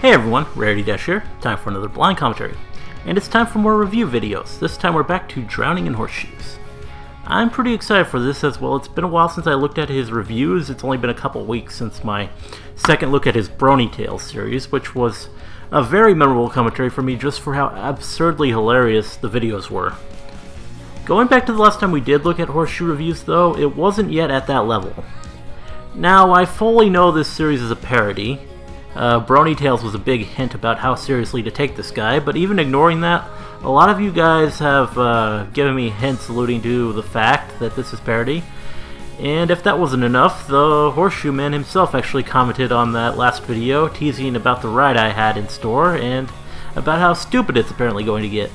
Hey everyone, Rarity Dash here, time for another blind commentary. And it's time for more review videos. This time we're back to Don't and Horseshoes. I'm pretty excited for this as well. It's been a while since I looked at his reviews. It's only been a couple weeks since my second look at his Brony Tales series, which was a very memorable commentary for me just for how absurdly hilarious the videos were. Going back to the last time we did look at Horseshoe Reviews though, it wasn't yet at that level. Now, I fully know this series is a parody. Brony Tales was a big hint about how seriously to take this guy, but even ignoring that, a lot of you guys have given me hints alluding to the fact that this is parody. And if that wasn't enough, the Horseshoe Man himself actually commented on that last video, teasing about the ride I had in store and about how stupid it's apparently going to get.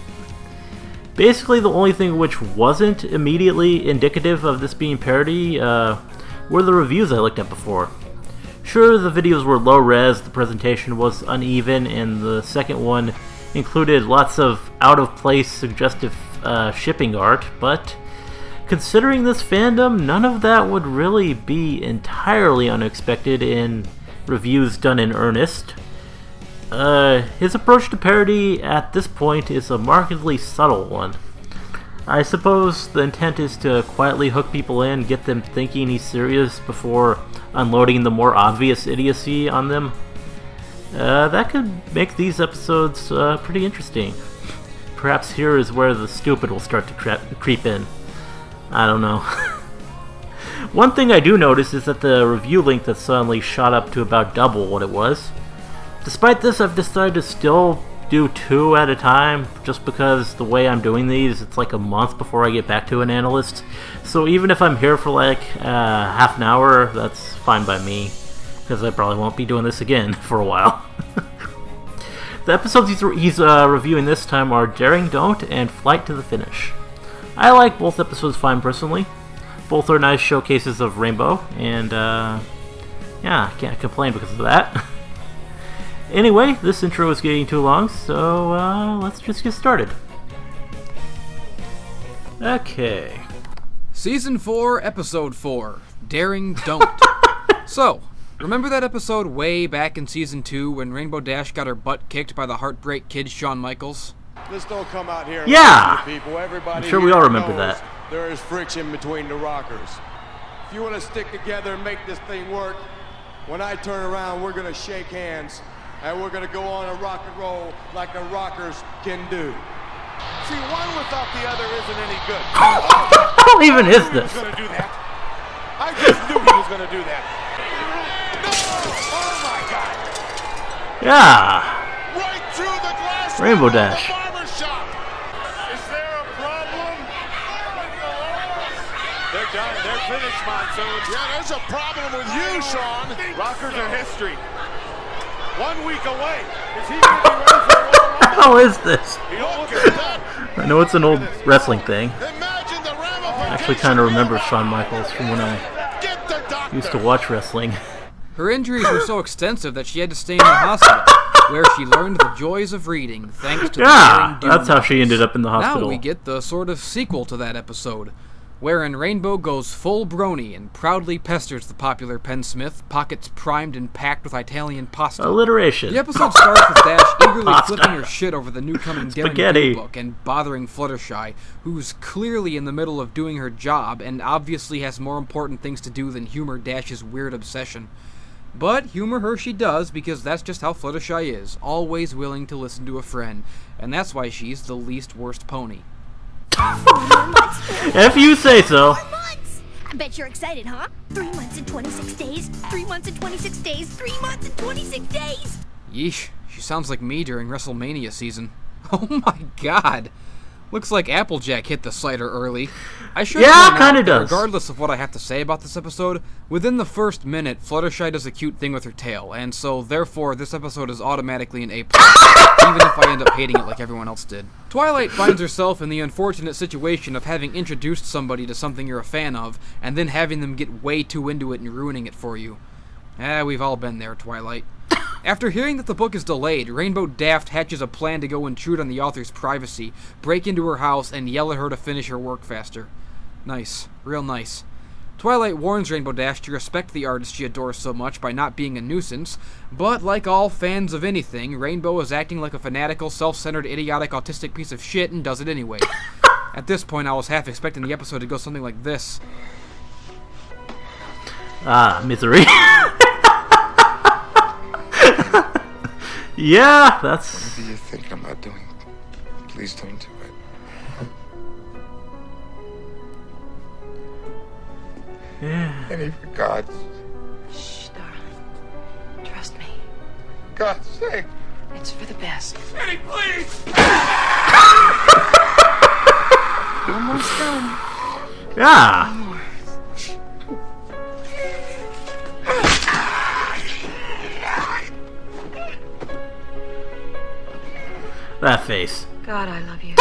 Basically, the only thing which wasn't immediately indicative of this being parody were the reviews I looked at before. Sure, the videos were low-res, the presentation was uneven, and the second one included lots of out-of-place suggestive shipping art, but considering this fandom, none of that would really be entirely unexpected in reviews done in earnest. His approach to parody at this point is a markedly subtle one. I suppose the intent is to quietly hook people in, get them thinking he's serious before unloading the more obvious idiocy on them. That could make these episodes pretty interesting. Perhaps here is where the stupid will start to creep in. I don't know. One thing I do notice is that the review length has suddenly shot up to about double what it was. Despite this, I've decided to still do 2 at a time, just because the way I'm doing these, it's like a month before I get back to an analyst. So even if I'm here for like half an hour, that's fine by me, because I probably won't be doing this again for a while. The episodes he's reviewing this time are Daring Don't and Flight to the Finish. I like both episodes fine personally. Both are nice showcases of Rainbow, and yeah, I can't complain because of that. Anyway, this intro is getting too long, so let's just get started. Okay. Season 4, Episode 4, Daring Don't. So, remember that episode way back in Season 2 when Rainbow Dash got her butt kicked by the Heartbreak Kid Shawn Michaels? Let's don't come out here. Yeah! People. Everybody I'm sure we all remember that. There is friction between the rockers. If you want to stick together and make this thing work, when I turn around, we're going to shake hands. And we're going to go on a rock and roll like the rockers can do. See, one without the other isn't any good. How even is this? He was going to do that. I just knew he was going to do that. No! Oh, my God. Yeah. Right through the glass. Rainbow Dash. The barber shop. Is there a problem? They're done. They're finished, Monsoon. Yeah, there's a problem with you, Sean. Rockers are history. 1 week away. Is he going to be ready for a long How is this? Look at that. I know it's an old wrestling thing. Imagine the I actually kind of remember Shawn Michaels from when I used to watch wrestling. Her injuries were so extensive that she had to stay in the hospital, where she learned the joys of reading, thanks to the Yeah, Daring Do that's how she ended up in the hospital. Now we get the sort of sequel to that episode, wherein Rainbow goes full brony and proudly pesters the popular Pensmith, pockets primed and packed with Italian pasta. Alliteration. The episode starts with Dash eagerly flipping her shit over the new coming Daring Spaghetti. Do book and bothering Fluttershy, who's clearly in the middle of doing her job and obviously has more important things to do than humor Dash's weird obsession. But humor her she does, because that's just how Fluttershy is, always willing to listen to a friend, and that's why she's the least worst pony. If you say so. 4 months! I bet you're excited, huh? 3 months and 26 days, 3 months and 26 days, 3 months and 26 days! Yeesh, she sounds like me during WrestleMania season. Oh my god! Looks like Applejack hit the cider early. I should Yeah, point out kinda that does. regardless of what I have to say about this episode, within the first minute, Fluttershy does a cute thing with her tail, and so therefore this episode is automatically an A+, even if I end up hating it like everyone else did. Twilight finds herself in the unfortunate situation of having introduced somebody to something you're a fan of, and then having them get way too into it and ruining it for you. We've all been there, Twilight. After hearing that the book is delayed, Rainbow Daft hatches a plan to go intrude on the author's privacy, break into her house, and yell at her to finish her work faster. Nice. Real nice. Twilight warns Rainbow Dash to respect the artist she adores so much by not being a nuisance, but like all fans of anything, Rainbow is acting like a fanatical, self-centered, idiotic, autistic piece of shit and does it anyway. At this point, I was half expecting the episode to go something like this. Ah, misery. Yeah, that's... Whatever you think I'm not doing, please don't do it. Yeah. Any for God's... Shh, darling. Trust me. God's sake. It's for the best. Any, please! Almost done. Yeah. More. That face. God, I love you.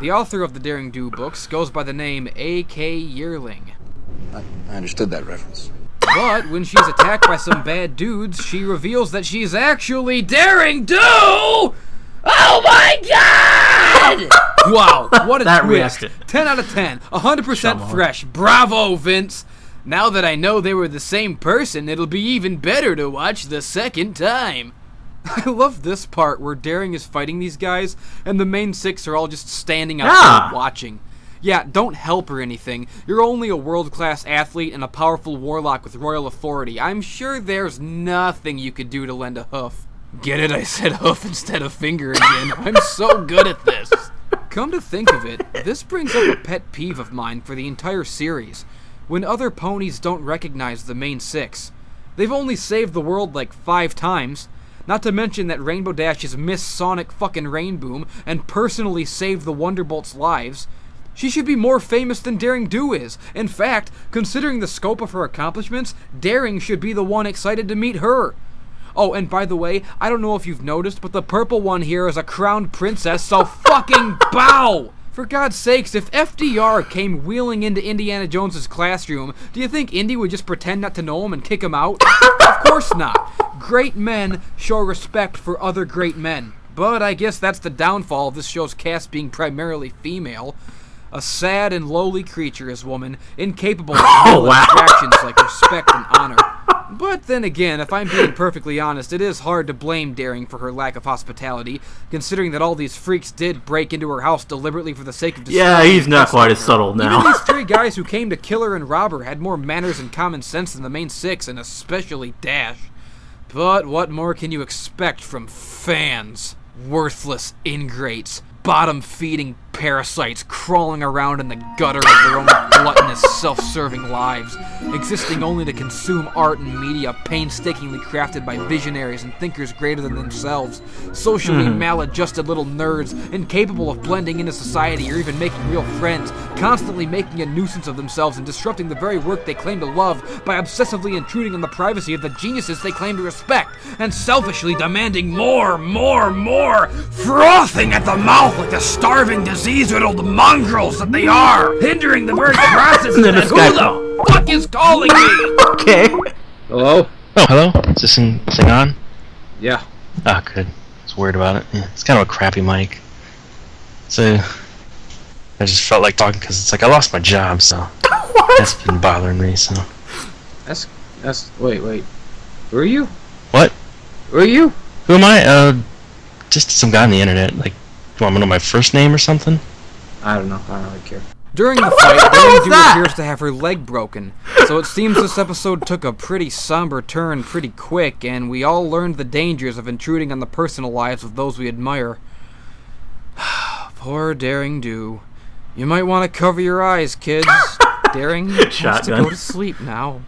The author of the Daring Do books goes by the name A.K. Yearling. I understood that reference. But when she's attacked by some bad dudes, she reveals that she's actually Daring Do! Oh my god! Wow, what a That twist. reaction. 10 out of 10. 100% Come fresh. Bravo, Vince. Now that I know they were the same person, it'll be even better to watch the second time. I love this part where Daring is fighting these guys, and the main six are all just standing out there watching. Yeah, don't help or anything. You're only a world-class athlete and a powerful warlock with royal authority. I'm sure there's nothing you could do to lend a hoof. Get it? I said hoof instead of finger again. I'm so good at this. Come to think of it, this brings up a pet peeve of mine for the entire series. When other ponies don't recognize the main six. They've only saved the world like 5 times. Not to mention that Rainbow Dash is Miss Sonic fucking Rainboom and personally saved the Wonderbolts' lives. She should be more famous than Daring Do is. In fact, considering the scope of her accomplishments, Daring should be the one excited to meet her. Oh, and by the way, I don't know if you've noticed, but the purple one here is a crowned princess, so fucking bow! For God's sakes, if FDR came wheeling into Indiana Jones's classroom, do you think Indy would just pretend not to know him and kick him out? Of course not. Great men show respect for other great men. But I guess that's the downfall of this show's cast being primarily female. A sad and lowly creature is woman, incapable of noble attractions like respect and honor. But then again, if I'm being perfectly honest, it is hard to blame Daring for her lack of hospitality, considering that all these freaks did break into her house deliberately for the sake of destroying Yeah, he's not her. quite as subtle now. Even these 3 guys who came to kill her and rob her had more manners and common sense than the main 6, and especially Dash. But what more can you expect from fans? Worthless ingrates, bottom-feeding parasites crawling around in the gutter of their own gluttonous, self-serving lives, existing only to consume art and media painstakingly crafted by visionaries and thinkers greater than themselves, socially maladjusted little nerds, incapable of blending into society or even making real friends, constantly making a nuisance of themselves and disrupting the very work they claim to love by obsessively intruding on the privacy of the geniuses they claim to respect, and selfishly demanding more, frothing at the mouth like the starving, disease-riddled mongrels that they are, hindering the very process of who the fuck is calling me? Okay. Hello? Oh, hello? Is this thing on? Yeah. Oh, good. I was worried about it. Yeah, it's kind of a crappy mic. So, I just felt like talking because it's like I lost my job, so that's been bothering me, so. Wait. Who are you? What? Who are you? Who am I? Just some guy on the internet. Like, do you want me to know my first name or something? I don't know. I don't really care. During the fight, Daring Do appears to have her leg broken, so it seems this episode took a pretty somber turn pretty quick, and we all learned the dangers of intruding on the personal lives of those we admire. Poor Daring Do. You might want to cover your eyes, kids. Daring has to go to sleep now.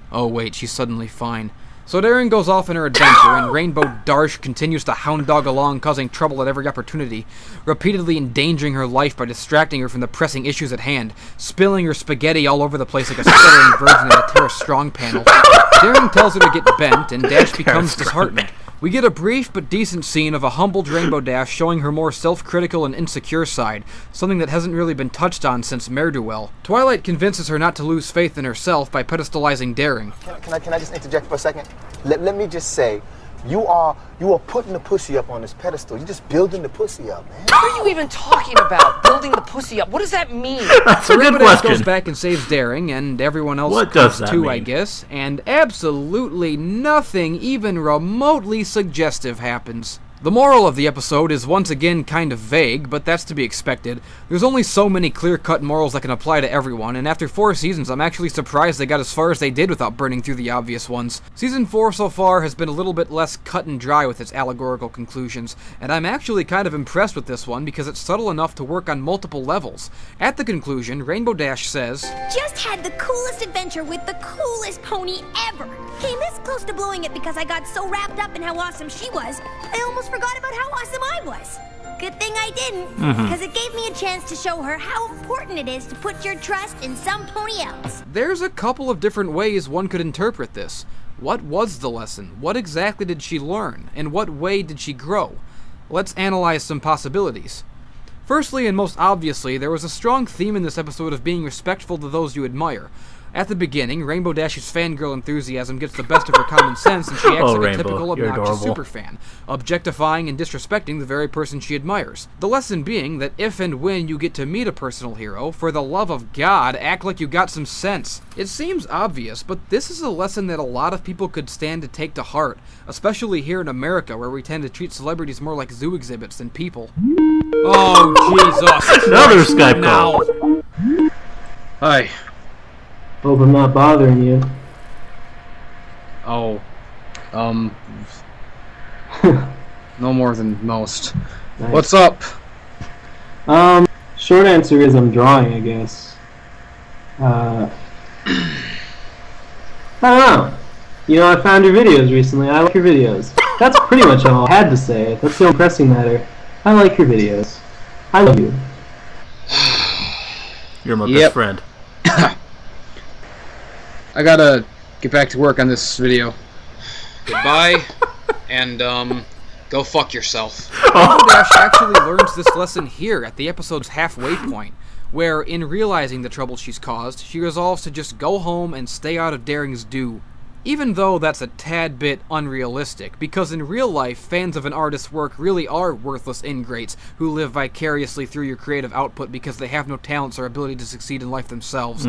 Oh wait, she's suddenly fine. So Daring goes off on her adventure, and Rainbow Darsh continues to hound dog along, causing trouble at every opportunity, repeatedly endangering her life by distracting her from the pressing issues at hand, spilling her spaghetti all over the place like a stuttering version of the Terra Strong panel. Daring tells her to get bent, and Dash becomes disheartened. We get a brief but decent scene of a humbled Rainbow Dash showing her more self-critical and insecure side, something that hasn't really been touched on since Mare-Duel. Twilight convinces her not to lose faith in herself by pedestalizing Daring. Can I just interject for a second? Let me just say, You are putting the pussy up on this pedestal. You're just building the pussy up, man. What are you even talking about? Building the pussy up? What does that mean? That's a good question. Goes back and saves Daring, and everyone else What does that too, mean? I guess. And absolutely nothing even remotely suggestive happens. The moral of the episode is once again kind of vague, but that's to be expected. There's only so many clear-cut morals that can apply to everyone, and after 4 seasons, I'm actually surprised they got as far as they did without burning through the obvious ones. Season 4 so far has been a little bit less cut and dry with its allegorical conclusions, and I'm actually kind of impressed with this one because it's subtle enough to work on multiple levels. At the conclusion, Rainbow Dash says, Just had the coolest adventure with the coolest pony ever. Came this close to blowing it because I got so wrapped up in how awesome she was, I almost forgot about how awesome I was. Good thing I didn't, because it gave me a chance to show her how important it is to put your trust in some pony else. There's a couple of different ways one could interpret this. What was the lesson? What exactly did she learn? In what way did she grow? Let's analyze some possibilities. Firstly, and most obviously, there was a strong theme in this episode of being respectful to those you admire. At the beginning, Rainbow Dash's fangirl enthusiasm gets the best of her common sense, and she acts like Rainbow, a typical you're obnoxious adorable. superfan, objectifying and disrespecting the very person she admires. The lesson being that if and when you get to meet a personal hero, for the love of God, act like you got some sense. It seems obvious, but this is a lesson that a lot of people could stand to take to heart, especially here in America, where we tend to treat celebrities more like zoo exhibits than people. Oh, Jesus. Another Skype call. Hi. Hope I'm not bothering you. Oh. No more than most. Nice. What's up? Short answer is I'm drawing, I guess. I don't know. You know, I found your videos recently. I like your videos. That's pretty much all I had to say. That's the only pressing matter. I like your videos. I love you. You're my best friend. I gotta get back to work on this video. Goodbye, and, go fuck yourself. Rainbow Dash actually learns this lesson here at the episode's halfway point, where, in realizing the trouble she's caused, she resolves to just go home and stay out of Daring's due. Even though that's a tad bit unrealistic, because in real life, fans of an artist's work really are worthless ingrates who live vicariously through your creative output because they have no talents or ability to succeed in life themselves.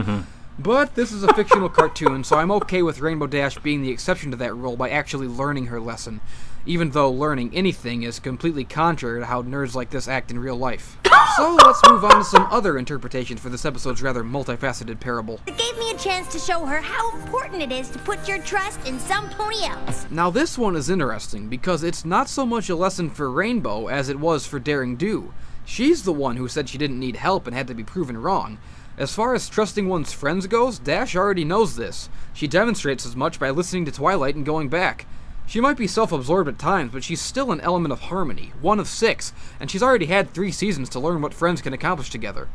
But this is a fictional cartoon, so I'm okay with Rainbow Dash being the exception to that rule by actually learning her lesson, even though learning anything is completely contrary to how nerds like this act in real life. So let's move on to some other interpretations for this episode's rather multifaceted parable. It gave me a chance to show her how important it is to put your trust in some pony else. Now this one is interesting because it's not so much a lesson for Rainbow as it was for Daring Do. She's the one who said she didn't need help and had to be proven wrong. As far as trusting one's friends goes, Dash already knows this. She demonstrates as much by listening to Twilight and going back. She might be self-absorbed at times, but she's still an element of harmony, one of 6, and she's already had 3 seasons to learn what friends can accomplish together.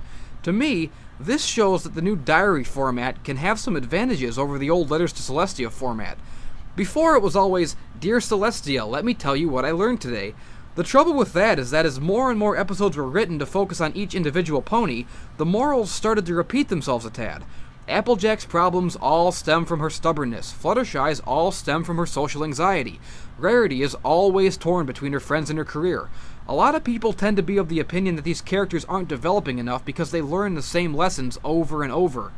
To me, this shows that the new diary format can have some advantages over the old Letters to Celestia format. Before it was always, Dear Celestia, let me tell you what I learned today. The trouble with that is that as more and more episodes were written to focus on each individual pony, the morals started to repeat themselves a tad. Applejack's problems all stem from her stubbornness. Fluttershy's all stem from her social anxiety. Rarity is always torn between her friends and her career. A lot of people tend to be of the opinion that these characters aren't developing enough because they learn the same lessons over and over.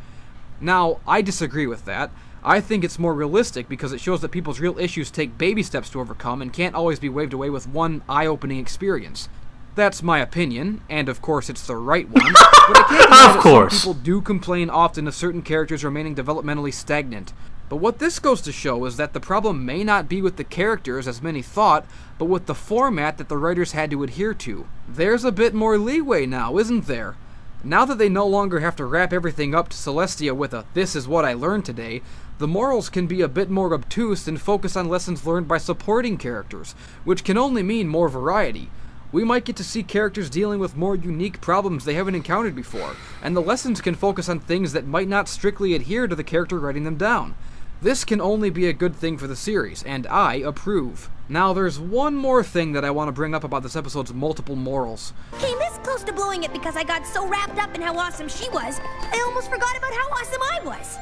Now, I disagree with that. I think it's more realistic because it shows that people's real issues take baby steps to overcome and can't always be waved away with one eye-opening experience. That's my opinion, and of course it's the right one, but I can't deny that some people do complain often of certain characters remaining developmentally stagnant. But what this goes to show is that the problem may not be with the characters, as many thought, but with the format that the writers had to adhere to. There's a bit more leeway now, isn't there? Now that they no longer have to wrap everything up to Celestia with a, this is what I learned today, the morals can be a bit more obtuse and focus on lessons learned by supporting characters, which can only mean more variety. We might get to see characters dealing with more unique problems they haven't encountered before, and the lessons can focus on things that might not strictly adhere to the character writing them down. This can only be a good thing for the series, and I approve. Now there's one more thing that I want to bring up about this episode's multiple morals. Came this close to blowing it because I got so wrapped up in how awesome she was, I almost forgot about how awesome I was.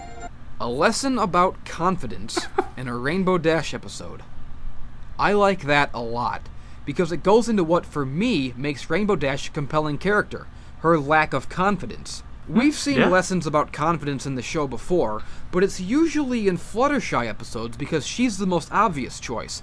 A lesson about confidence in a Rainbow Dash episode. I like that a lot, because it goes into what, for me, makes Rainbow Dash a compelling character, her lack of confidence. We've seen lessons about confidence in the show before, but it's usually in Fluttershy episodes because she's the most obvious choice.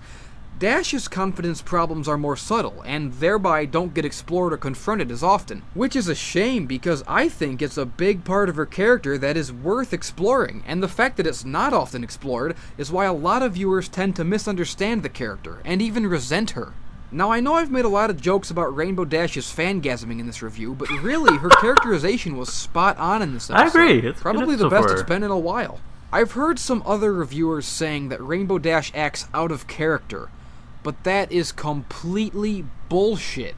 Dash's confidence problems are more subtle, and thereby don't get explored or confronted as often, which is a shame because I think it's a big part of her character that is worth exploring, and the fact that it's not often explored is why a lot of viewers tend to misunderstand the character, and even resent her. Now, I know I've made a lot of jokes about Rainbow Dash's fangasming in this review, but really, her characterization was spot on in this episode. I agree. It's probably the best it's been in a while. I've heard some other reviewers saying that Rainbow Dash acts out of character, but that is completely bullshit.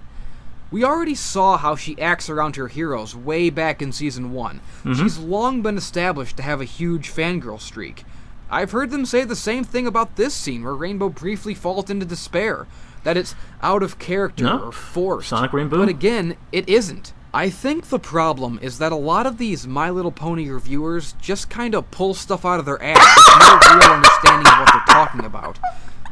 We already saw how she acts around her heroes way back in Season 1. She's long been established to have a huge fangirl streak. I've heard them say the same thing about this scene where Rainbow briefly falls into despair, that it's out of character or forced. Sonic Rainbow? But again, it isn't. I think the problem is that a lot of these My Little Pony reviewers just kind of pull stuff out of their ass with no real understanding of what they're talking about.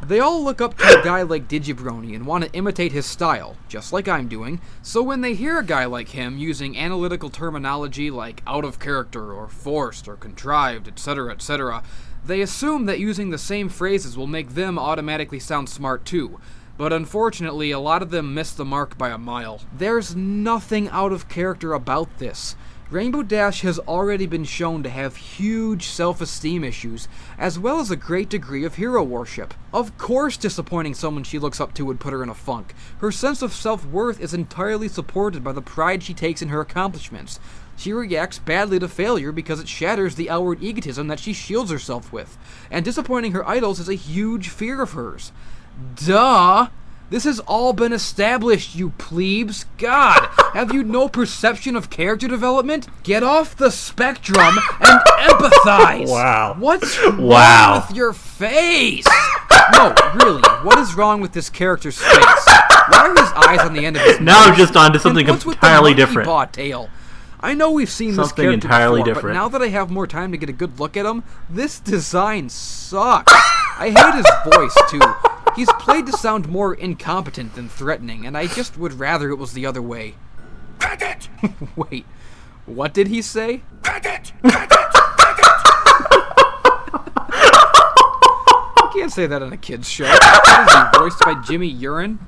They all look up to a guy like Digibrony and want to imitate his style, just like I'm doing, so when they hear a guy like him using analytical terminology like out of character or forced or contrived, etc., they assume that using the same phrases will make them automatically sound smart too. But unfortunately, a lot of them miss the mark by a mile. There's nothing out of character about this. Rainbow Dash has already been shown to have huge self-esteem issues, as well as a great degree of hero worship. Of course disappointing someone she looks up to would put her in a funk. Her sense of self-worth is entirely supported by the pride she takes in her accomplishments. She reacts badly to failure because it shatters the outward egotism that she shields herself with. And disappointing her idols is a huge fear of hers. Duh! This has all been established, you plebes. God, have you no perception of character development? Get off the spectrum and empathize! Wow. What's wrong with your face? No, really, what is wrong with this character's face? Why are his eyes on the end of his Now nose? I'm just on to something entirely different. Paw tail? I know we've seen this character entirely before, different. but now that I have more time to get a good look at him, this design sucks. I hate his voice, too. He's played to sound more incompetent than threatening, and I just would rather it was the other way. Get it! Wait, what did he say? Get it! Get it! Get You can't say that on a kid's show. What is he, voiced by Jimmy Urine?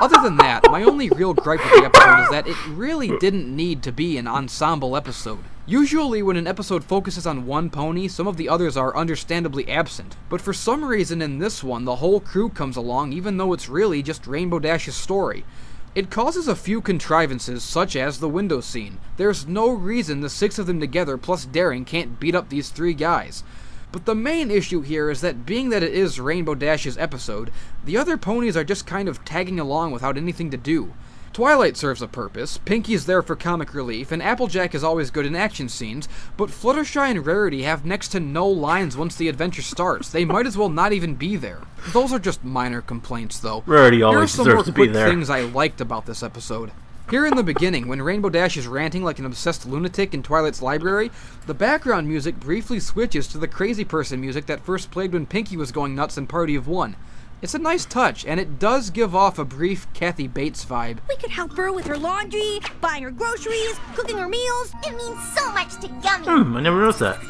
Other than that, my only real gripe with the episode is that it really didn't need to be an ensemble episode. Usually when an episode focuses on one pony, some of the others are understandably absent. But for some reason in this one, the whole crew comes along even though it's really just Rainbow Dash's story. It causes a few contrivances, such as the window scene. There's no reason the 6 of them together plus Daring can't beat up these 3 guys. But the main issue here is that being that it is Rainbow Dash's episode, the other ponies are just kind of tagging along without anything to do. Twilight serves a purpose, Pinky's there for comic relief, and Applejack is always good in action scenes, but Fluttershy and Rarity have next to no lines once the adventure starts. They might as well not even be there. Those are just minor complaints, though. Rarity always deserves to be there. Here are some more quick things I liked about this episode. Here in the beginning, when Rainbow Dash is ranting like an obsessed lunatic in Twilight's library, the background music briefly switches to the crazy person music that first played when Pinky was going nuts in Party of One. It's a nice touch, and it does give off a brief Kathy Bates vibe. We could help her with her laundry, buying her groceries, cooking her meals. It means so much to Gummy. I never noticed that.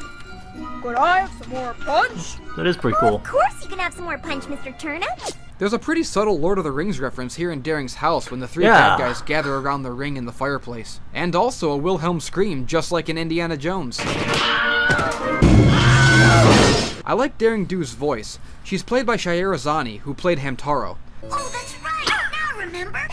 Could I have some more punch? That is pretty cool. Of course you can have some more punch, Mr. Turnip. There's a pretty subtle Lord of the Rings reference here in Daring's house when the 3 bad guys gather around the ring in the fireplace. And also a Wilhelm scream, just like in Indiana Jones. I like Daring Do's voice. She's played by Shaira Zani, who played Hamtaro. Oh, that's right. Now remember.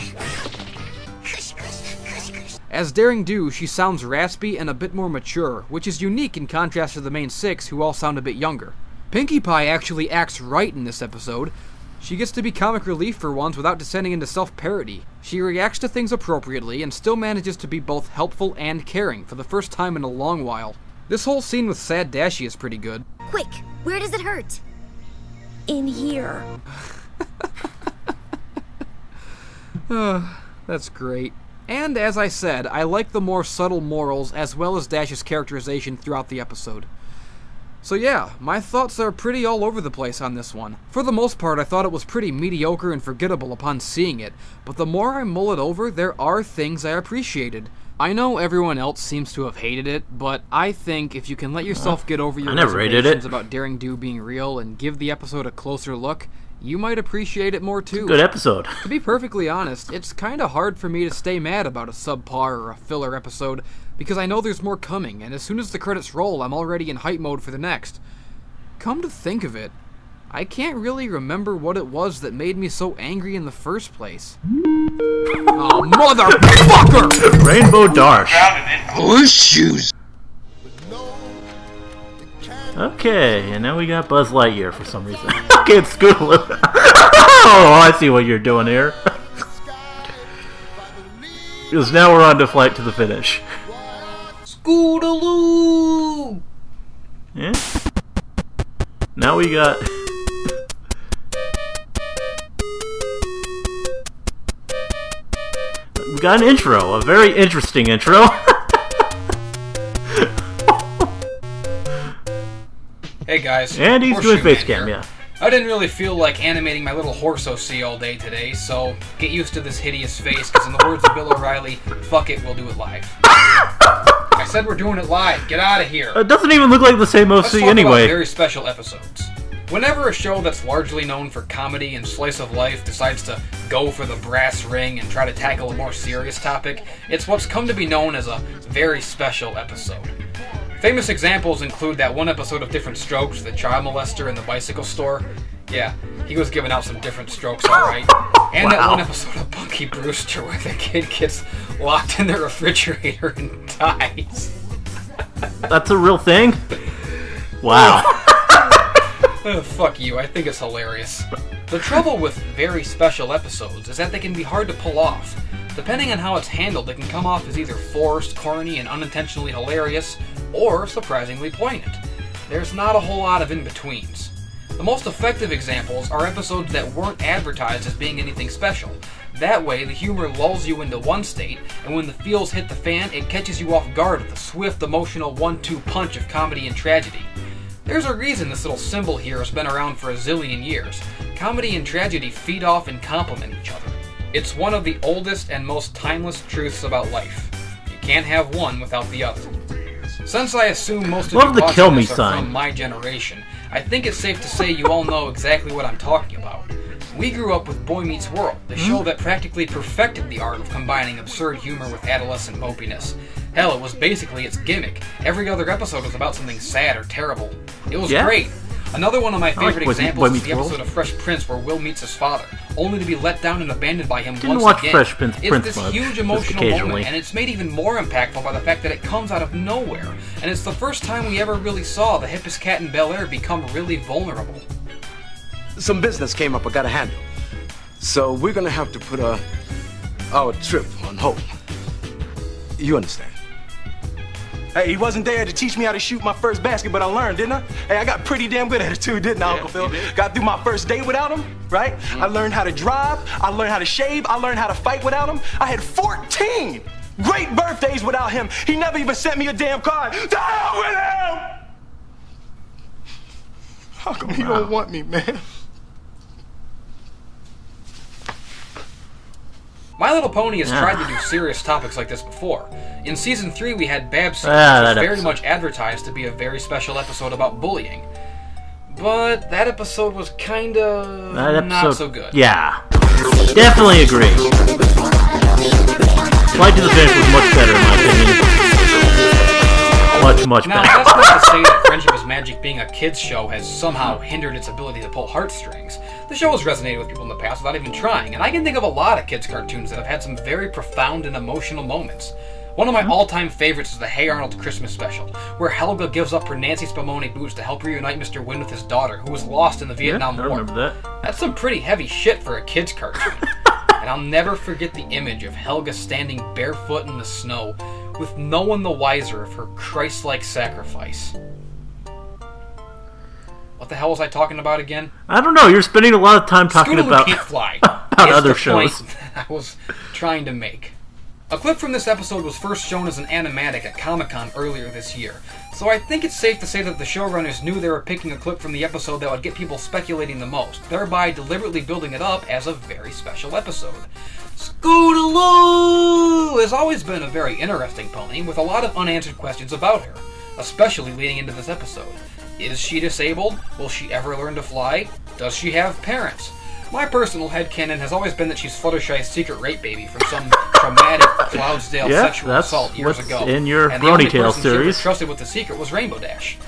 Kush, kush, kush, kush. As Daring Do, she sounds raspy and a bit more mature, which is unique in contrast to the main 6, who all sound a bit younger. Pinkie Pie actually acts right in this episode. She gets to be comic relief for once without descending into self-parody. She reacts to things appropriately and still manages to be both helpful and caring for the first time in a long while. This whole scene with Sad Dashie is pretty good. Quick, where does it hurt? In here. That's great. And as I said, I like the more subtle morals as well as Dash's characterization throughout the episode. So yeah, my thoughts are pretty all over the place on this one. For the most part, I thought it was pretty mediocre and forgettable upon seeing it, but the more I mull it over, there are things I appreciated. I know everyone else seems to have hated it, but I think if you can let yourself get over your reservations about Daring Do being real and give the episode a closer look, you might appreciate it more too. Good episode. To be perfectly honest, it's kinda hard for me to stay mad about a subpar or a filler episode, because I know there's more coming, and as soon as the credits roll, I'm already in hype mode for the next. Come to think of it, I can't really remember what it was that made me so angry in the first place. Oh, motherfucker! Rainbow Dash. Horseshoes. Okay, and now we got Buzz Lightyear for some reason. Okay, it's Scootaloo. Oh, I see what you're doing here. Because now we're on to Flight to the Finish. Scootaloo! Yeah. Now we got... we got an intro, a very interesting intro. Hey guys. And he's doing face cam, yeah. I didn't really feel like animating my little horse OC all day today, so get used to this hideous face, because in the words of Bill O'Reilly, fuck it, we'll do it live. I said we're doing it live. Get out of here. It doesn't even look like the same OC Let's talk anyway. About very special episodes. Whenever a show that's largely known for comedy and slice of life decides to go for the brass ring and try to tackle a more serious topic, it's what's come to be known as a very special episode. Famous examples include that one episode of Different Strokes, the child molester in the bicycle store. Yeah, he was giving out some different strokes, alright. And that one episode of Punky Brewster where the kid gets locked in the refrigerator and dies. That's a real thing? Wow. Fuck you, I think it's hilarious. The trouble with very special episodes is that they can be hard to pull off. Depending on how it's handled, it can come off as either forced, corny, and unintentionally hilarious, or surprisingly poignant. There's not a whole lot of in-betweens. The most effective examples are episodes that weren't advertised as being anything special. That way, the humor lulls you into one state, and when the feels hit the fan, it catches you off guard with a swift, emotional 1-2 punch of comedy and tragedy. There's a reason this little symbol here has been around for a zillion years. Comedy and tragedy feed off and complement each other. It's one of the oldest and most timeless truths about life. You can't have one without the other. Since I assume most of you watching this are from my generation, I think it's safe to say you all know exactly what I'm talking about. We grew up with Boy Meets World, the show that practically perfected the art of combining absurd humor with adolescent mopiness. Hell, it was basically its gimmick. Every other episode was about something sad or terrible. It was great. Another one of my favorite examples is the episode of Fresh Prince where Will meets his father, only to be let down and abandoned by him once again. Fresh Prince it's this huge emotional moment, and it's made even more impactful by the fact that it comes out of nowhere, and it's the first time we ever really saw the hippest cat in Bel Air become really vulnerable. Some business came up I gotta handle, so we're gonna have to put our trip on hold. You understand? Hey, he wasn't there to teach me how to shoot my first basket, but I learned, didn't I? Hey, I got pretty damn good at it too, didn't I, Uncle Phil? Got through my first day without him, right? I learned how to drive, I learned how to shave, I learned how to fight without him. I had 14 great birthdays without him. He never even sent me a damn card. The hell with him! How come he don't want me, man? My Little Pony has tried to do serious topics like this before. In Season 3 we had Babs, which was very much advertised to be a very special episode about bullying. But that episode was kinda not so good. Yeah. Definitely agree. Flight to the Finish was much better in my opinion. Much now, better. Now, that's not to say that Friendship is Magic being a kids show has somehow hindered its ability to pull heartstrings. The show has resonated with people in the past without even trying, and I can think of a lot of kids' cartoons that have had some very profound and emotional moments. One of my all-time favorites is the Hey Arnold Christmas special, where Helga gives up her Nancy Spumoni boots to help reunite Mr. Wynn with his daughter, who was lost in the Vietnam War. I remember that. That's some pretty heavy shit for a kids' cartoon. And I'll never forget the image of Helga standing barefoot in the snow, with no one the wiser of her Christ-like sacrifice. What the hell was I talking about again? I don't know. You're spending a lot of time talking Scootaloo about can't fly. about other shows. Point I was trying to make. A clip from this episode was first shown as an animatic at Comic-Con earlier this year, so I think it's safe to say that the showrunners knew they were picking a clip from the episode that would get people speculating the most, thereby deliberately building it up as a very special episode. Scootaloo has always been a very interesting pony, with a lot of unanswered questions about her, especially leading into this episode. Is she disabled? Will she ever learn to fly? Does she have parents? My personal headcanon has always been that she's Fluttershy's secret rape baby from some traumatic Cloudsdale sexual assault years ago. In your and the only Brony Tales person she ever series. trusted with the secret was Rainbow Dash.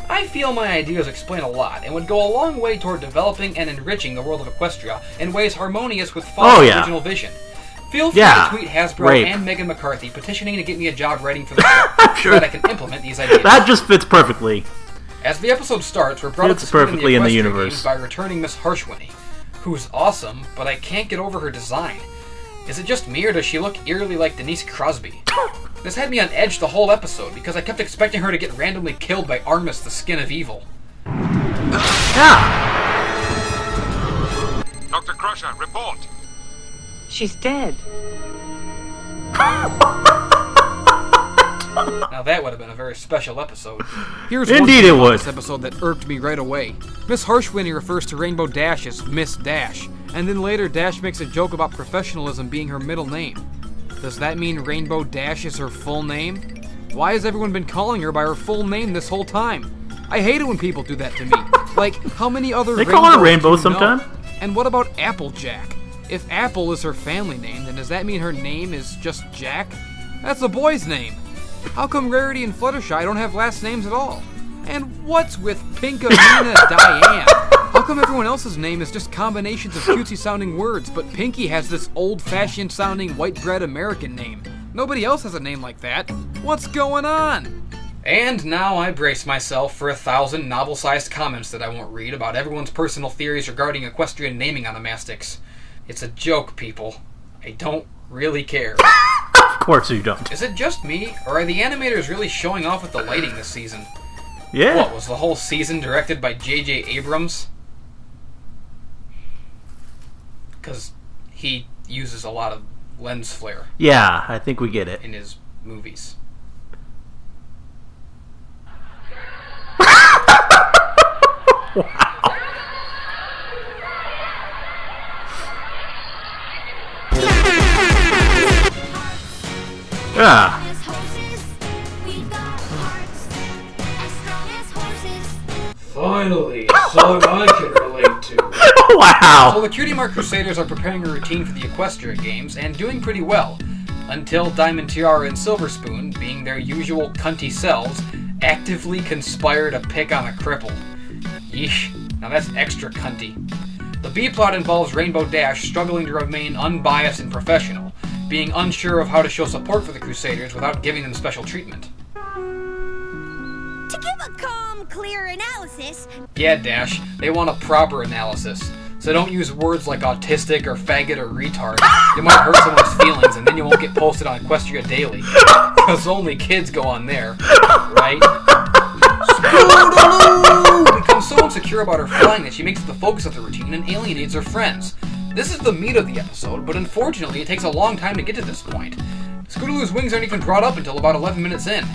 I feel my ideas explain a lot, and would go a long way toward developing and enriching the world of Equestria in ways harmonious with Fox's original vision. Feel free to tweet Hasbro and Megan McCarthy petitioning to get me a job writing for the show so that I can implement these ideas. That just fits perfectly. As the episode starts, we're brought up to speed in the universe games by returning Miss Harshwinnie, who's awesome, but I can't get over her design. Is it just me, or does she look eerily like Denise Crosby? This had me on edge the whole episode, because I kept expecting her to get randomly killed by Artemis, the Skin of Evil. Dr. Crusher, report. She's dead. Now that would have been a very special episode. Here's one thing about this episode that irked me right away. Miss Harshwinnie refers to Rainbow Dash as Miss Dash, and then later Dash makes a joke about professionalism being her middle name. Does that mean Rainbow Dash is her full name? Why has everyone been calling her by her full name this whole time? I hate it when people do that to me. Like, how many other They call her Rainbow sometime. And what about Applejack? If Apple is her family name, then does that mean her name is just Jack? That's a boy's name. How come Rarity and Fluttershy don't have last names at all? And what's with Pinkamena Diane? How come everyone else's name is just combinations of cutesy-sounding words, but Pinky has this old-fashioned-sounding white-bread American name? Nobody else has a name like that. What's going on? And now I brace myself for 1,000 novel-sized comments that I won't read about everyone's personal theories regarding equestrian naming onomastics. It's a joke, people. I don't really care. Of course you don't. Is it just me, or are the animators really showing off with the lighting this season? Yeah. What, was the whole season directed by J.J. Abrams? Because he uses a lot of lens flare. Yeah, I think we get it. In his movies. Yeah. Finally, a song I can relate to. Wow. So the Cutie Mark Crusaders are preparing a routine for the Equestria Games and doing pretty well, until Diamond Tiara and Silver Spoon, being their usual cunty selves, actively conspire to pick on a cripple. Yeesh, now that's extra cunty. The B-plot involves Rainbow Dash struggling to remain unbiased and professional, being unsure of how to show support for the Crusaders without giving them special treatment. To give a calm, clear analysis... Yeah, Dash, they want a proper analysis. So don't use words like autistic or faggot or retard. You might hurt someone's feelings and then you won't get posted on Equestria Daily. Because only kids go on there, right? Scootaloo! Becomes so insecure about her flying that she makes it the focus of the routine and alienates her friends. This is the meat of the episode, but unfortunately it takes a long time to get to this point. Scootaloo's wings aren't even brought up until about 11 minutes in.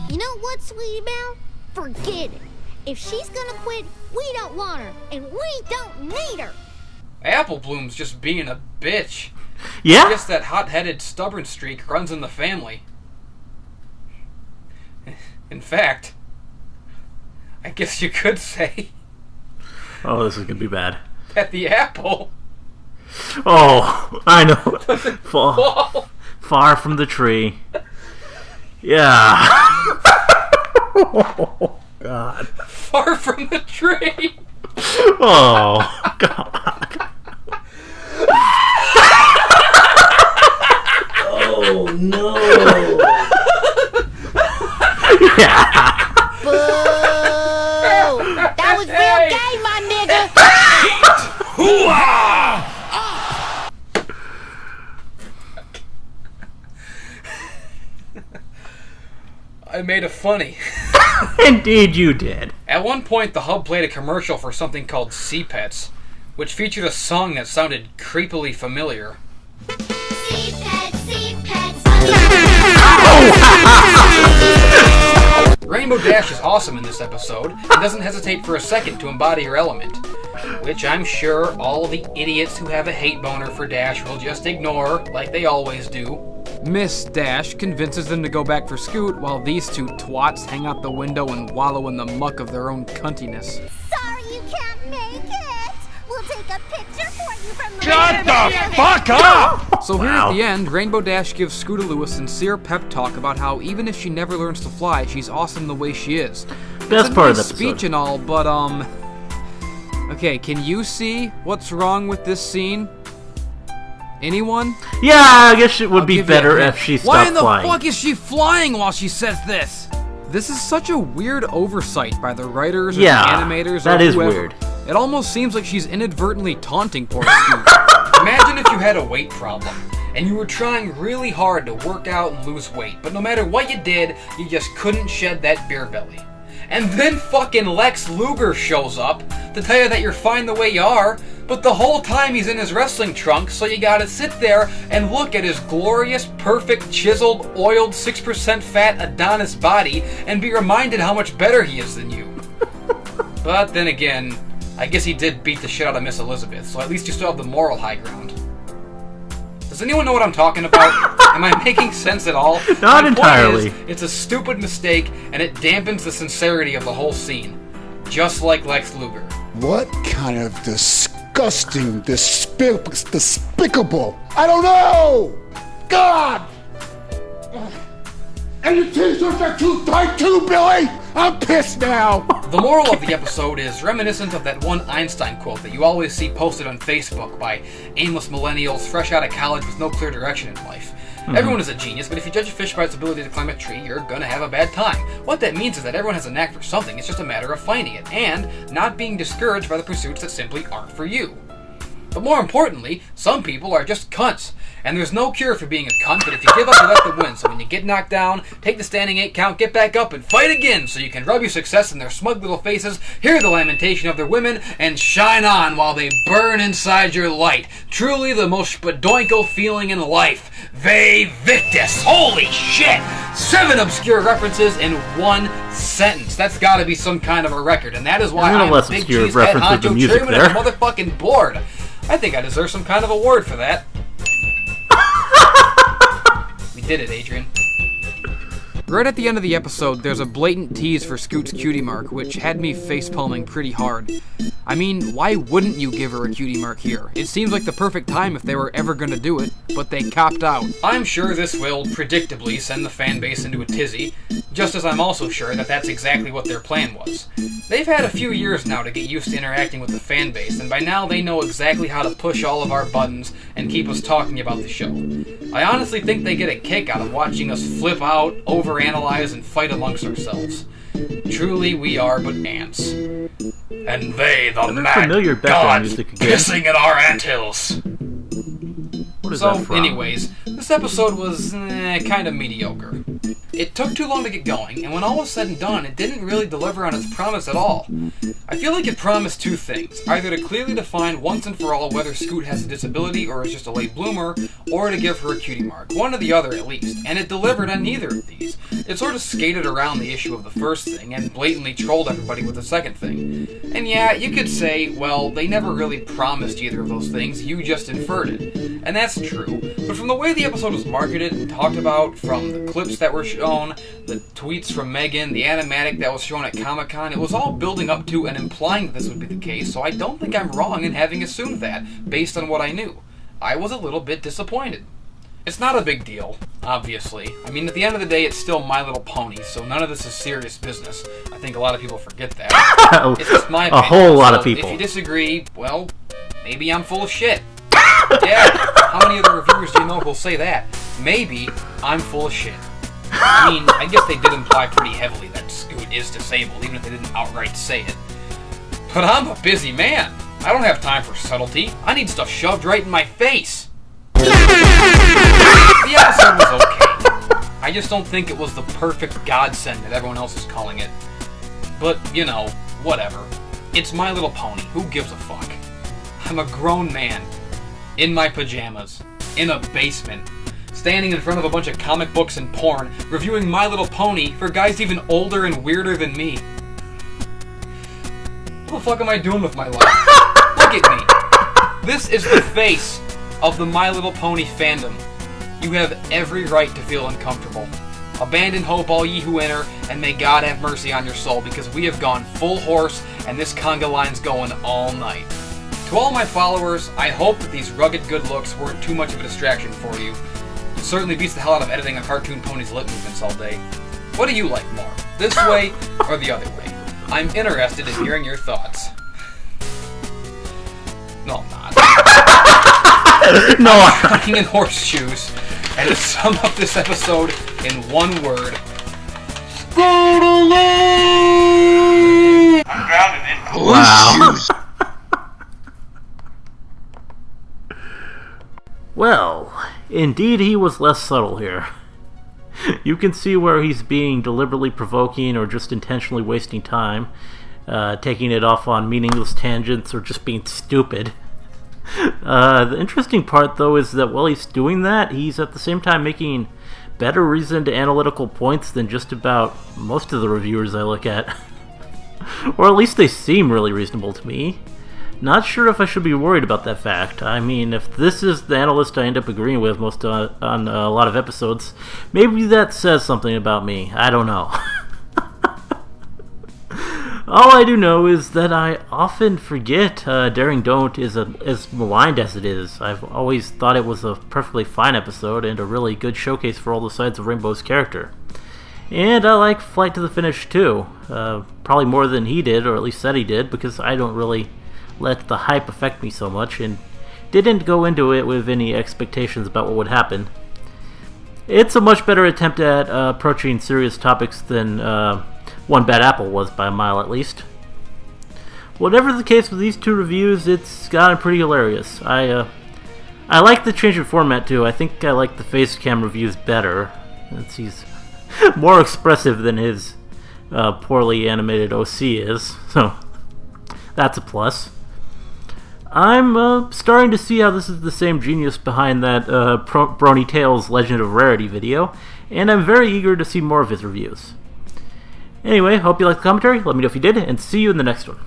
You know what, Sweetie Belle? Forget it. If she's gonna quit, we don't want her, and we don't need her. Apple Bloom's just being a bitch. Yeah? I guess that hot-headed, stubborn streak runs in the family. In fact, I guess you could say... Oh, this is gonna be bad. That the apple... Oh, I know. Far from the tree. Yeah. Oh, God. Far from the tree. Oh, God. Oh, no. Yeah. Boo! That was real gay, my nigga. Hoo-ah! I made it funny. Indeed you did. At one point, the hub played a commercial for something called Sea Pets, which featured a song that sounded creepily familiar. Sea pets, Rainbow Dash is awesome in this episode, and doesn't hesitate for a second to embody her element. Which I'm sure all the idiots who have a hate boner for Dash will just ignore, like they always do. Miss Dash convinces them to go back for Scoot, while these two twats hang out the window and wallow in the muck of their own cuntiness. Sorry you can't make it. We'll take a picture for you from the Shut the fuck up! So here at the end, Rainbow Dash gives Scootaloo a sincere pep talk about how even if she never learns to fly, she's awesome the way she is. Best part of the episode. Speech and all, but okay, can you see what's wrong with this scene? Anyone? Yeah, I guess it would be better if she stopped flying. Why flying. in the fuck is she flying while she says this? This is such a weird oversight by the writers or the animators that or is whoever. weird. It almost seems like she's inadvertently taunting poor Scoot. Imagine if you had a weight problem, and you were trying really hard to work out and lose weight, but no matter what you did, you just couldn't shed that beer belly. And then fucking Lex Luger shows up to tell you that you're fine the way you are, but the whole time he's in his wrestling trunks, so you gotta sit there and look at his glorious, perfect, chiseled, oiled, 6% fat Adonis body and be reminded how much better he is than you. But then again, I guess he did beat the shit out of Miss Elizabeth, so at least you still have the moral high ground. Does anyone know what I'm talking about? Am I making sense at all? Not My entirely. Point is, it's a stupid mistake, and it dampens the sincerity of the whole scene. Just like Lex Luger. What kind of disgusting, despicable, I don't know! God! And your t-shirts are too tight too, Billy! I'm pissed now! The moral of the episode is reminiscent of that one Einstein quote that you always see posted on Facebook by aimless millennials fresh out of college with no clear direction in life. Everyone is a genius, but if you judge a fish by its ability to climb a tree, you're gonna have a bad time. What that means is that everyone has a knack for something, it's just a matter of finding it, and not being discouraged by the pursuits that simply aren't for you. But more importantly, some people are just cunts. And there's no cure for being a cunt, but if you give up, you let them win. So when you get knocked down, take the standing 8 count, get back up, and fight again so you can rub your success in their smug little faces, hear the lamentation of their women, and shine on while they burn inside your light. Truly the most spadoinko feeling in life. Ve Victus. Holy shit! 7 obscure references in 1 sentence. That's gotta be some kind of a record, and that is why I'm a big cheese head honcho chairman of the motherfucking board. I think I deserve some kind of award for that. We did it, Adrian. Right at the end of the episode, there's a blatant tease for Scoot's cutie mark, which had me facepalming pretty hard. I mean, why wouldn't you give her a cutie mark here? It seems like the perfect time if they were ever gonna do it, but they copped out. I'm sure this will, predictably, send the fan base into a tizzy, just as I'm also sure that that's exactly what their plan was. They've had a few years now to get used to interacting with the fan base, and by now they know exactly how to push all of our buttons and keep us talking about the show. I honestly think they get a kick out of watching us flip out, overanalyze, and fight amongst ourselves. Truly, we are but ants. And they, the mad gods, pissing in our anthills. What is that from? Anyways, this episode was kind of mediocre. It took too long to get going, and when all was said and done, it didn't really deliver on its promise at all. I feel like it promised 2 things, either to clearly define once and for all whether Scoot has a disability or is just a late bloomer, or to give her a cutie mark, one or the other at least, and it delivered on neither of these. It sort of skated around the issue of the first thing, and blatantly trolled everybody with the second thing. And yeah, you could say, well, they never really promised either of those things, you just inferred it. And that's true, but from the way the episode was marketed and talked about, from the clips that were shown, the tweets from Megan, the animatic that was shown at Comic-Con, it was all building up to and implying that this would be the case, so I don't think I'm wrong in having assumed that, based on what I knew. I was a little bit disappointed. It's not a big deal, obviously. I mean, at the end of the day, it's still My Little Pony, so none of this is serious business. I think a lot of people forget that. It's just my opinion. A whole lot of people. If you disagree, well, maybe I'm full of shit. Yeah, how many other reviewers do you know who'll say that? Maybe I'm full of shit. I mean, I guess they did imply pretty heavily that Scoot is disabled, even if they didn't outright say it. But I'm a busy man. I don't have time for subtlety. I need stuff shoved right in my face. The episode was okay. I just don't think it was the perfect godsend that everyone else is calling it. But, you know, whatever. It's My Little Pony. Who gives a fuck? I'm a grown man. In my pajamas. In a basement. standing in front of a bunch of comic books and porn, reviewing My Little Pony for guys even older and weirder than me. What the fuck am I doing with my life? Look at me. This is the face of the My Little Pony fandom. You have every right to feel uncomfortable. Abandon hope, all ye who enter, and may God have mercy on your soul, because we have gone full horse, and this conga line's going all night. To all my followers, I hope that these rugged good looks weren't too much of a distraction for you. It certainly beats the hell out of editing a cartoon pony's lip movements all day. What do you like more, this way or the other way? I'm interested in hearing your thoughts. No, I'm not. No, I'm Drowning in Horseshoes, and to sum up this episode in one word: I'm drowning in Horseshoes. Well, indeed he was less subtle here. You can see where he's being deliberately provoking or just intentionally wasting time, taking it off on meaningless tangents or just being stupid. The interesting part, though, is that while he's doing that, he's at the same time making better reasoned analytical points than just about most of the reviewers I look at. Or at least they seem really reasonable to me. Not sure if I should be worried about that fact. I mean, if this is the analyst I end up agreeing with most on a lot of episodes, maybe that says something about me. I don't know. All I do know is that I often forget Daring Don't is as maligned as it is. I've always thought it was a perfectly fine episode and a really good showcase for all the sides of Rainbow's character. And I like Flight to the Finish too. Probably more than he did, or at least said he did, because I don't really let the hype affect me so much, and didn't go into it with any expectations about what would happen. It's a much better attempt at approaching serious topics than One Bad Apple was, by a mile at least. Whatever the case with these two reviews, it's gotten pretty hilarious. I like the change in format too. I think I like the face cam reviews better, since he's more expressive than his poorly animated OC is, so that's a plus. I'm starting to see how this is the same genius behind that Brony Tales Legend of Rarity video, and I'm very eager to see more of his reviews. Anyway, hope you liked the commentary, let me know if you did, and see you in the next one.